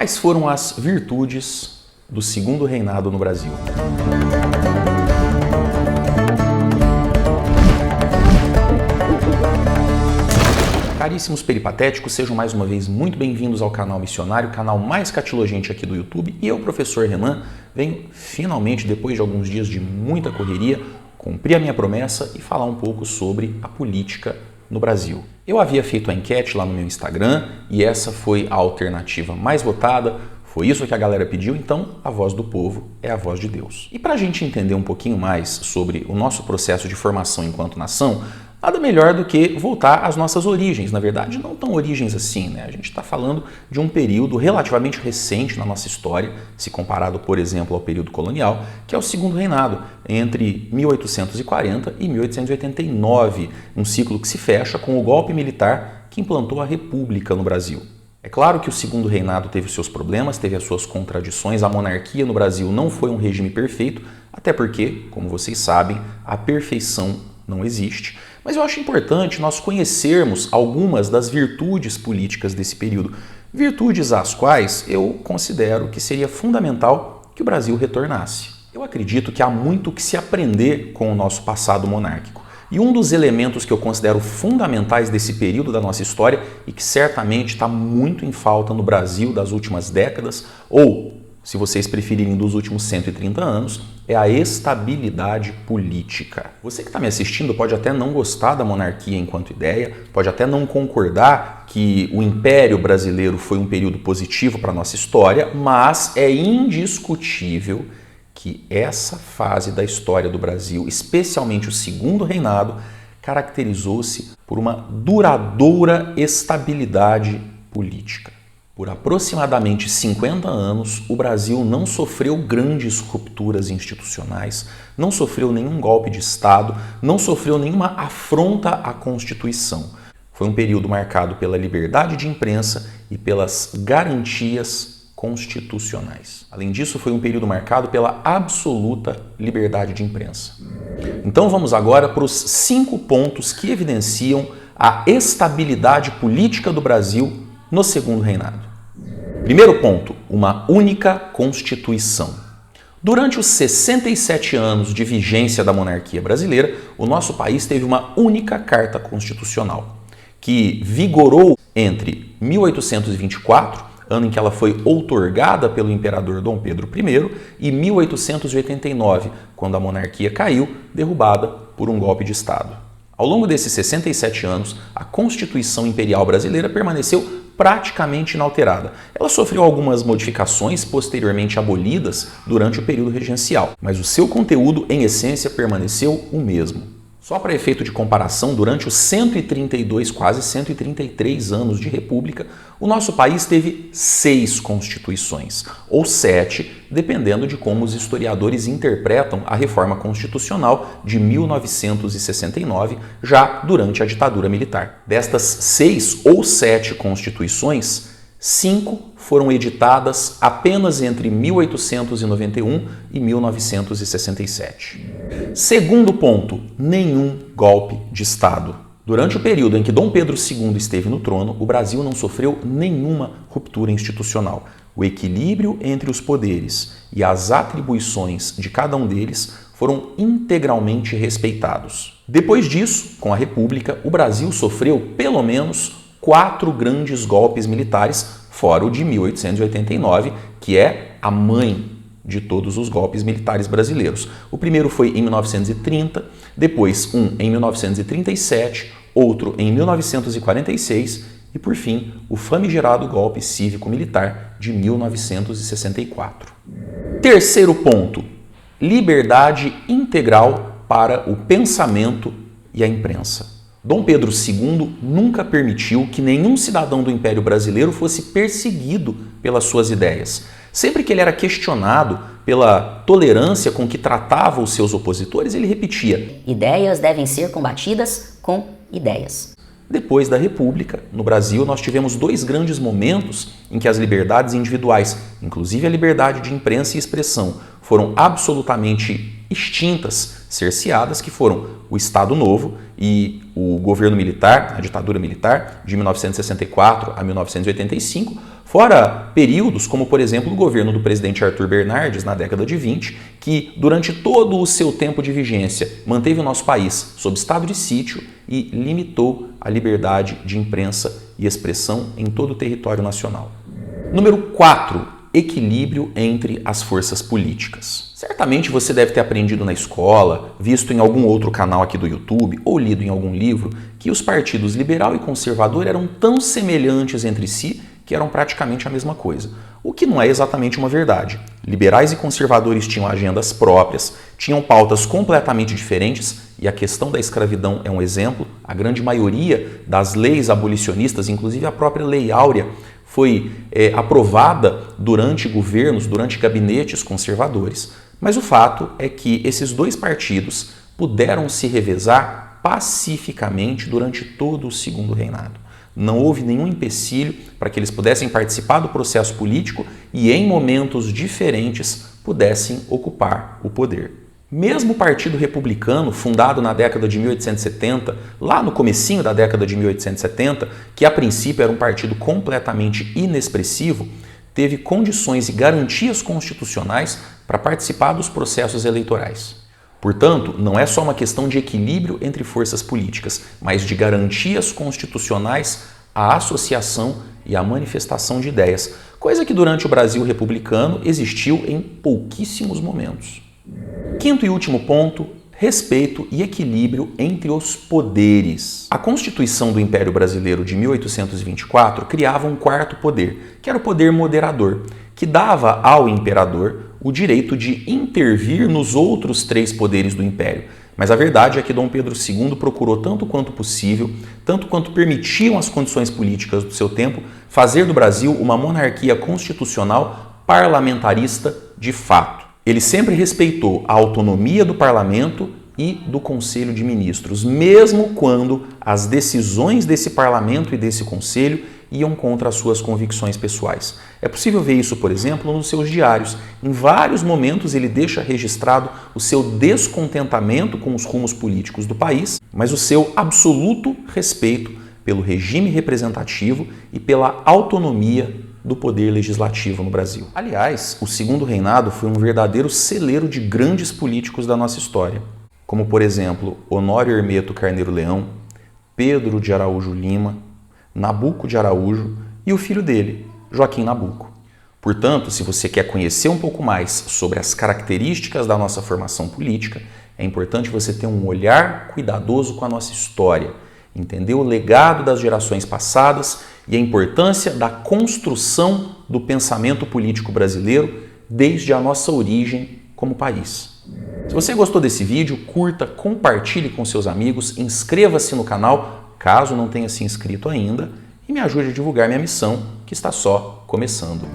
Quais foram as virtudes do segundo reinado no Brasil? Caríssimos peripatéticos, sejam mais uma vez muito bem-vindos ao canal Missionário, canal mais catilogente aqui do YouTube. E eu, professor Renan, venho finalmente, depois de alguns dias de muita correria, cumprir a minha promessa e falar um pouco sobre a política no Brasil. Eu havia feito a enquete lá no meu Instagram e essa foi a alternativa mais votada, foi isso que a galera pediu, então a voz do povo é a voz de Deus. E para a gente entender um pouquinho mais sobre o nosso processo de formação enquanto nação, nada melhor do que voltar às nossas origens, na verdade não tão origens assim, né? A gente está falando de um período relativamente recente na nossa história, se comparado, por exemplo, ao período colonial, que é o segundo reinado, entre 1840 e 1889, um ciclo que se fecha com o golpe militar que implantou a República no Brasil. É claro que o segundo reinado teve os seus problemas, teve as suas contradições, a monarquia no Brasil não foi um regime perfeito, até porque, como vocês sabem, a perfeição não existe. Mas eu acho importante nós conhecermos algumas das virtudes políticas desse período, virtudes às quais eu considero que seria fundamental que o Brasil retornasse. Eu acredito que há muito que se aprender com o nosso passado monárquico. E um dos elementos que eu considero fundamentais desse período da nossa história e que certamente está muito em falta no Brasil das últimas décadas, ou, se vocês preferirem, dos últimos 130 anos, é a estabilidade política. Você que está me assistindo pode até não gostar da monarquia enquanto ideia, pode até não concordar que o Império Brasileiro foi um período positivo para a nossa história, mas é indiscutível que essa fase da história do Brasil, especialmente o segundo reinado, caracterizou-se por uma duradoura estabilidade política. Por aproximadamente 50 anos, o Brasil não sofreu grandes rupturas institucionais, não sofreu nenhum golpe de Estado, não sofreu nenhuma afronta à Constituição. Foi um período marcado pela liberdade de imprensa e pelas garantias constitucionais. Além disso, foi um período marcado pela absoluta liberdade de imprensa. Então vamos agora para os 5 pontos que evidenciam a estabilidade política do Brasil no segundo reinado. Primeiro ponto, uma única Constituição. Durante os 67 anos de vigência da monarquia brasileira, o nosso país teve uma única Carta Constitucional, que vigorou entre 1824, ano em que ela foi outorgada pelo imperador Dom Pedro I, e 1889, quando a monarquia caiu, derrubada por um golpe de Estado. Ao longo desses 67 anos, a Constituição Imperial Brasileira permaneceu praticamente inalterada. Ela sofreu algumas modificações posteriormente abolidas durante o período regencial, mas o seu conteúdo, em essência, permaneceu o mesmo. Só para efeito de comparação, durante os 132, quase 133 anos de república, o nosso país teve 6 constituições, ou 7, dependendo de como os historiadores interpretam a reforma constitucional de 1969, já durante a ditadura militar. Destas 6 ou 7 constituições, 5 foram editadas apenas entre 1891 e 1967. Segundo ponto, nenhum golpe de Estado. Durante o período em que Dom Pedro II esteve no trono, o Brasil não sofreu nenhuma ruptura institucional. O equilíbrio entre os poderes e as atribuições de cada um deles foram integralmente respeitados. Depois disso, com a República, o Brasil sofreu pelo menos 4 grandes golpes militares, fora o de 1889, que é a mãe de todos os golpes militares brasileiros. O primeiro foi em 1930, depois um em 1937, outro em 1946 e, por fim, o famigerado golpe cívico-militar de 1964. Terceiro ponto, liberdade integral para o pensamento e a imprensa. Dom Pedro II nunca permitiu que nenhum cidadão do Império Brasileiro fosse perseguido pelas suas ideias. Sempre que ele era questionado pela tolerância com que tratava os seus opositores, ele repetia: ideias devem ser combatidas com ideias. Depois da República, no Brasil, nós tivemos 2 grandes momentos em que as liberdades individuais, inclusive a liberdade de imprensa e expressão, foram absolutamente extintas, cerceadas, que foram o Estado Novo e o governo militar, a ditadura militar, de 1964 a 1985, Fora períodos como, por exemplo, o governo do presidente Arthur Bernardes na década de 20, que durante todo o seu tempo de vigência manteve o nosso país sob estado de sítio e limitou a liberdade de imprensa e expressão em todo o território nacional. Número 4. Equilíbrio entre as forças políticas. Certamente você deve ter aprendido na escola, visto em algum outro canal aqui do YouTube ou lido em algum livro que os partidos liberal e conservador eram tão semelhantes entre si que eram praticamente a mesma coisa. O que não é exatamente uma verdade. Liberais e conservadores tinham agendas próprias, tinham pautas completamente diferentes e a questão da escravidão é um exemplo. A grande maioria das leis abolicionistas, inclusive a própria Lei Áurea, foi aprovada durante governos, durante gabinetes conservadores. Mas o fato é que esses dois partidos puderam se revezar pacificamente durante todo o segundo reinado. Não houve nenhum empecilho para que eles pudessem participar do processo político e, em momentos diferentes, pudessem ocupar o poder. Mesmo o Partido Republicano, fundado na década de 1870, lá no comecinho da década de 1870, que a princípio era um partido completamente inexpressivo, teve condições e garantias constitucionais para participar dos processos eleitorais. Portanto, não é só uma questão de equilíbrio entre forças políticas, mas de garantias constitucionais à associação e à manifestação de ideias, coisa que durante o Brasil republicano existiu em pouquíssimos momentos. Quinto e último ponto, respeito e equilíbrio entre os poderes. A Constituição do Império Brasileiro de 1824 criava um quarto poder, que era o poder moderador, que dava ao imperador o direito de intervir nos outros três poderes do Império. Mas a verdade é que Dom Pedro II procurou, tanto quanto possível, tanto quanto permitiam as condições políticas do seu tempo, fazer do Brasil uma monarquia constitucional parlamentarista de fato. Ele sempre respeitou a autonomia do parlamento e do Conselho de Ministros, mesmo quando as decisões desse parlamento e desse conselho iam contra as suas convicções pessoais. É possível ver isso, por exemplo, nos seus diários. Em vários momentos ele deixa registrado o seu descontentamento com os rumos políticos do país, mas o seu absoluto respeito pelo regime representativo e pela autonomia do poder legislativo no Brasil. Aliás, o segundo reinado foi um verdadeiro celeiro de grandes políticos da nossa história, como, por exemplo, Honório Hermeto Carneiro Leão, Pedro de Araújo Lima, Nabuco de Araújo e o filho dele, Joaquim Nabuco. Portanto, se você quer conhecer um pouco mais sobre as características da nossa formação política, é importante você ter um olhar cuidadoso com a nossa história, entender o legado das gerações passadas e a importância da construção do pensamento político brasileiro desde a nossa origem como país. Se você gostou desse vídeo, curta, compartilhe com seus amigos, inscreva-se no canal caso não tenha se inscrito ainda, e me ajude a divulgar minha missão, que está só começando.